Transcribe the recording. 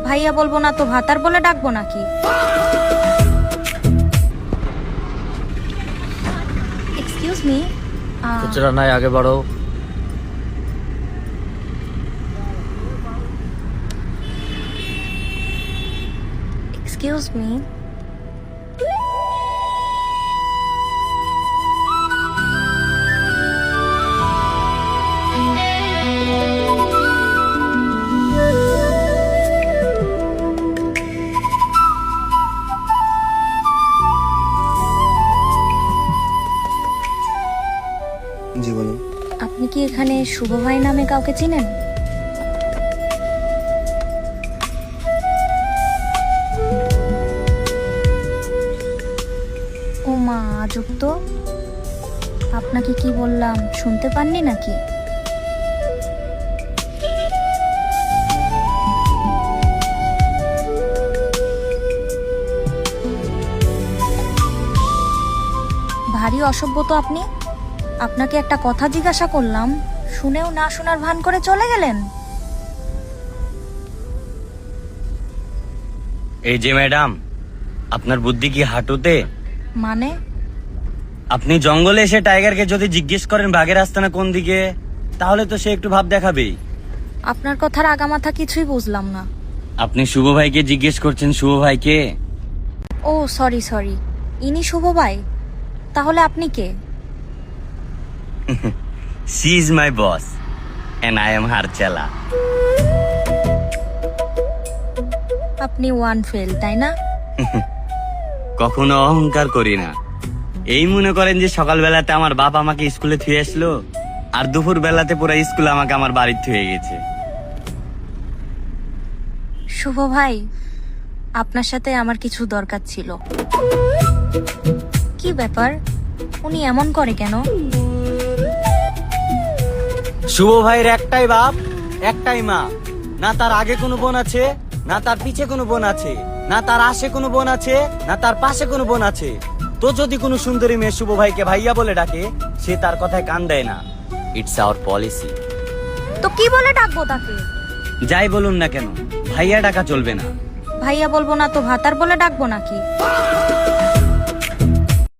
ভাইয়া বলবো না তো ভাতার বলে ডাকবো নাকি? Excuse me. খুচরা নাই, আগে বাড়ো। Excuse me. জি বলুন। আপনি কি এখানে শুভ ভাই নামে কাউকে চিনেন? ও মা, আজব তো। আপনাকে কি বললাম শুনতে পাননি নাকি? ভারী অসভ্য তো আপনি। আপনাকে একটা কথা জিজ্ঞাসা করলাম, শুনেও না শোনার ভান করে চলে গেলেন। এই যে ম্যাডাম, আপনার বুদ্ধি কি হাঁটুতে? মানে? আপনি জঙ্গলে এসে টাইগারকে যদি জিজ্ঞেস করেন বাঘের আস্তানা কোন দিকে, তাহলে তো সে একটু ভাব দেখাবেই। আপনার কথার আগামাথা কিছুই বুঝলাম না। আপনি শুভ ভাইকে জিজ্ঞেস করছেন শুভ ভাইকে? ও সরি সরি, ইনি শুভ ভাই। তাহলে আপনি কে? She is my boss and I am her চেলা। আপনি ওয়ান ফেল, তাই না? কখনো অহংকার করি না। এই মনে করেন যে সকালবেলাতে আমার বাপ আমাকে স্কুলে থুয়ে আসলো, আর দুপুর বেলাতে পুরো স্কুল আমাকে আমার বাড়ি থুয়ে গেছে। শুভ ভাই, আপনার সাথে আমার কিছু দরকার ছিল। কি ব্যাপার, উনি এমন করে কেন? শুভ ভাইয়ের একটাই বাপ, একটাই মা। না তার আগে কোনো বোন আছে, না তার পিছে কোনো বোন আছে, না তার আশে কোনো বোন আছে, না তার পাশে কোনো বোন আছে। তো যদি কোনো সুন্দরী মেয়ে শুভ ভাইকে ভাইয়া বলে ডাকে, সে তার কথায় কান দেয় না। It's hour policy. তো কি বলে ডাকবো তাকে? যাই বলুন না কেন, ভাইয়া ডাকা চলবে না। ভাইয়া বলবো না তো ভাতার বলে ডাকবো নাকি?